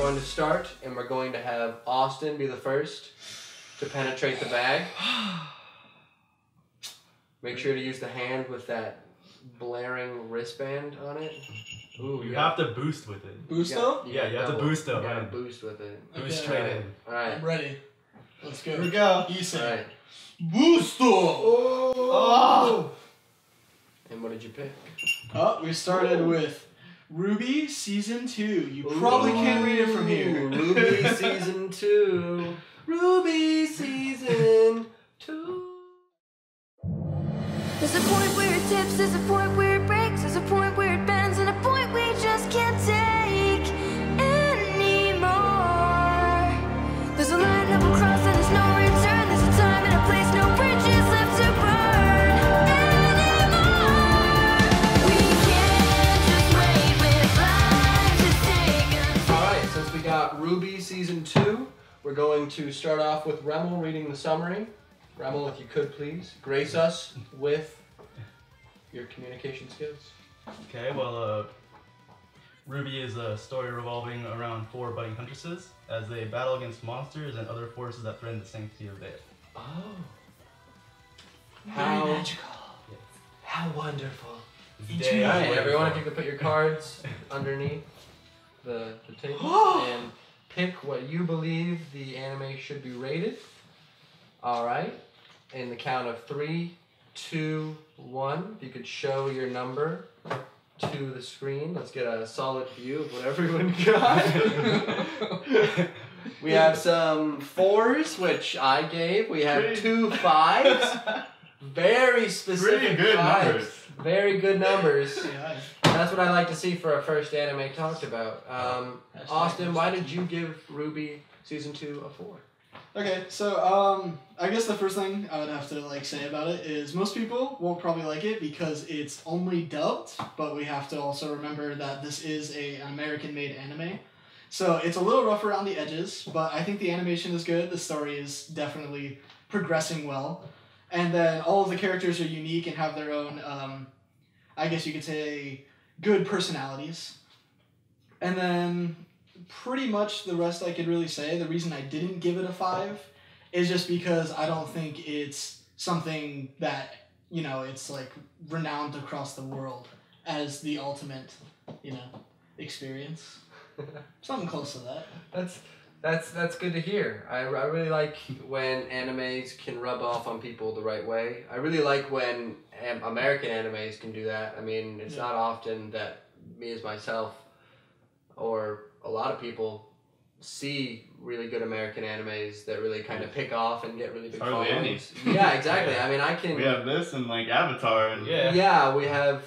going to start, and we're going to have Austin be the first to penetrate the bag. Make sure to use the hand with that blaring wristband on it. Ooh, you have to boost with it. Boost though? Yeah, you have to boost though. You gotta boost with it. Boost straight in. Alright. I'm ready. Let's go. Here we go. Easy. Alright. Boost! Oh! And what did you pick? Oh, we started with RWBY Season 2. You probably can't read it from here. RWBY Season 2. RWBY Season 2. There's a point where it tips, there's a point where it breaks, there's a point where it bends, and a point we just can't take anymore. There's a line that will cross and there's no return. There's a time and a place, no bridges left to burn anymore. We can't just wait with life to take us. Alright, since we got RWBY Season 2, we're going to start off with Remel reading the summary. Remel, if you could please, grace us with your communication skills. Okay, well, RWBY is a story revolving around 4 budding huntresses as they battle against monsters and other forces that threaten the sanctity of Vale. Oh. Very magical. Yes. How wonderful. Day Alright, I'm waiting everyone, for. if you could put your cards underneath the table and pick what you believe the anime should be rated. Alright, in the count of 3, 2, 1, if you could show your number to the screen. Let's get a solid view of what everyone got. We have some 4s, which I gave. We have 2 5s. Very specific Pretty good 5s. numbers. Very good numbers. Yeah. That's what I like to see for our first anime talked about. Austin, why did you give RWBY Season 2 a 4? Okay, so I guess the first thing I would have to say about it is most people won't probably like it because it's only dubbed, but we have to also remember that this is an American-made anime. So it's a little rough around the edges, but I think the animation is good. The story is definitely progressing well. And then all of the characters are unique and have their own, I guess you could say, good personalities. And then pretty much the rest I could really say. The reason I didn't give it a 5 is just because I don't think it's something that, it's renowned across the world as the ultimate, experience. Something close to that. That's good to hear. I really like when animes can rub off on people the right way. I really like when American animes can do that. I mean, it's not often that me as myself or a lot of people see really good American animes that really kind of pick off and get really big Hardly followings. Yeah, exactly. I mean, I can. We have this and Avatar and Yeah, we have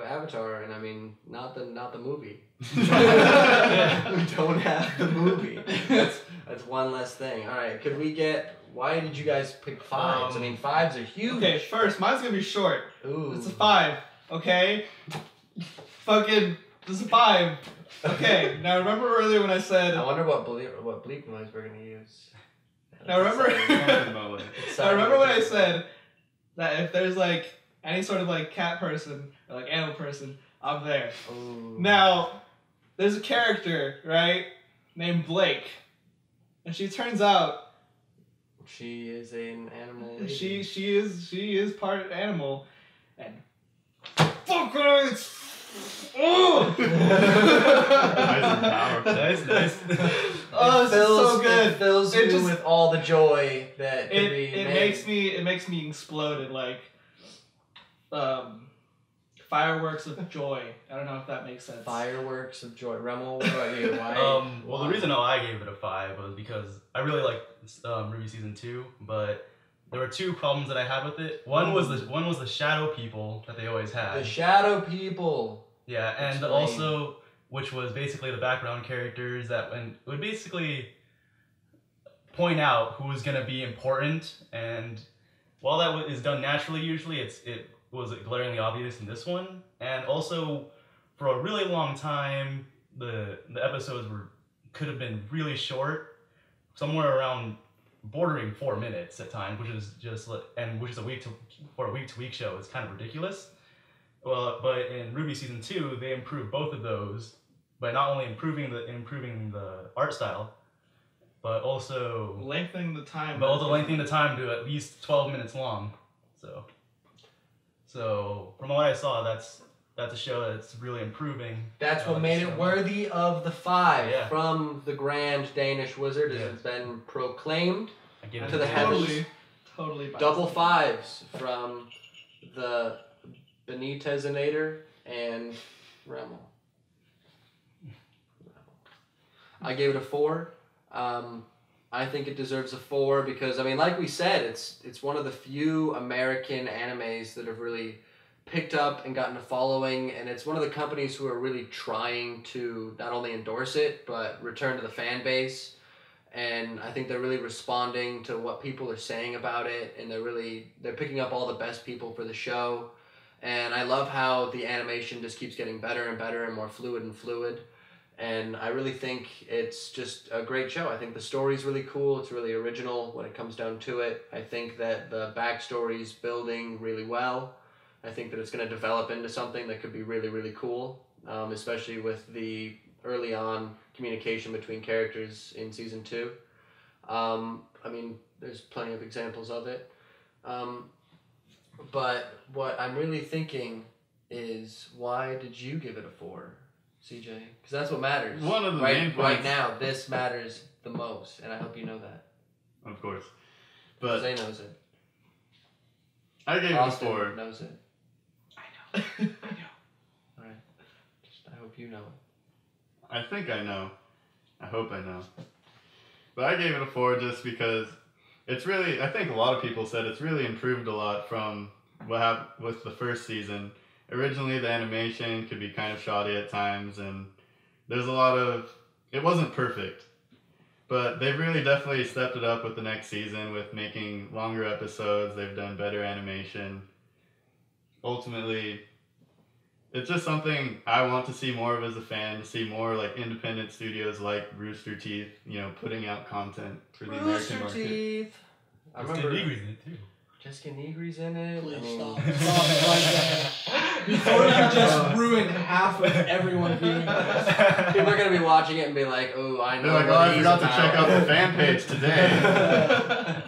Avatar, and I mean, not the movie. We don't have the movie. That's one less thing. All right, could we get? Why did you guys pick 5s? I mean, 5s are huge. Okay, first, mine's gonna be short. Ooh. It's a 5, okay? Fucking, this is a 5. Okay, now remember earlier when I said... I wonder what bleep noise we're gonna use. Now remember... Now remember when I said that if there's any sort of cat person or animal person, I'm there. Ooh. Now, there's a character, right, named Blake. And she turns out She is an animal lady. she is part animal. And fuck her, it's oh! Nice. Oh, this is so good. It fills It you just- with all the joy that can be It made. makes me explode in fireworks of joy. I don't know if that makes sense. Fireworks of joy. Remel, what about you? Why? Well, the reason I gave it a 5 was because I really liked RWBY Season 2, but there were 2 problems that I had with it. One was the shadow people that they always had. The shadow people. Yeah, and Explain. also, which was basically the background characters that would basically point out who was going to be important, and while that is done naturally usually, it was glaringly obvious in this one. And also, for a really long time, the episodes could have been really short, somewhere around bordering 4 minutes at times, which is just which is for a week to week show, it's kind of ridiculous. Well, but in RWBY Season 2, they improved both of those by not only improving the art style, but also lengthening the time. lengthening the time to at least 12 minutes long. So from what I saw, that's a show that's really improving. That's what made it worthy of the 5 from the Grand Danish Wizard. It has been proclaimed to the heavens. Totally. Double 5s from the Benitezinator and Remmel. I gave it a 4. I think it deserves a 4 because, I mean, like we said, it's one of the few American animes that have really picked up and gotten a following, and it's one of the companies who are really trying to not only endorse it, but return to the fan base. And I think they're really responding to what people are saying about it, and they're picking up all the best people for the show. And I love how the animation just keeps getting better and better and more fluid. And I really think it's just a great show. I think the story's really cool. It's really original when it comes down to it. I think that the backstory's building really well. I think that it's going to develop into something that could be really, really cool, especially with the early on communication between characters in season 2. I mean, there's plenty of examples of it. But what I'm really thinking is, why did you give it a 4? CJ, because that's what matters. One of the main points. Right now, this matters the most, and I hope you know that. Of course. But Jose knows it. I gave Austin it a 4. knows it. I know. Alright. I hope you know it. I think I know. I hope I know. But I gave it a 4 just because it's really, I think a lot of people said it's really improved a lot from what happened with the first season. Originally, the animation could be kind of shoddy at times, and there's a lot of, it wasn't perfect. But they've really definitely stepped it up with the next season with making longer episodes. They've done better animation. Ultimately, it's just something I want to see more of as a fan, to see more like independent studios like Rooster Teeth, putting out content for the American market. Rooster Teeth. I remember Negri's in it too. Jessica Negri's in it. Please stop right there. Before you just ruined half of everyone viewing this. People are gonna be watching it and be like, "Oh, I know." They're like, "Oh, I forgot to check out the fan page today."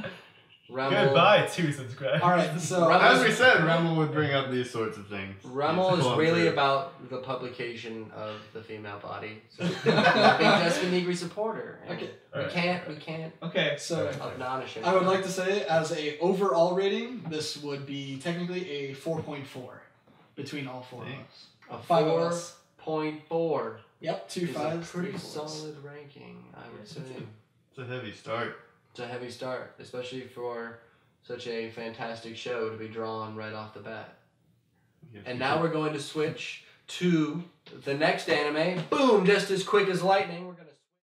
Remmel. Goodbye, 2 subscribers. All right, so As we said, Remmel would bring up these sorts of things. Remmel He's is pulling really through. about the publication of the female body. So I'm a big Jessica Negri supporter. And Okay. We can't Okay. so admonish him. I would like to say, as a overall rating, this would be technically a 4.4 between all 4 of Dang. us. a 5 of us. 4.4. Yep, 2 is a 5s, pretty 3 4s. solid ranking, I would say. It's a heavy start. It's a heavy start, especially for such a fantastic show to be drawn right off the bat. And now we're going to switch to the next anime. Boom! Just as quick as lightning, we're going to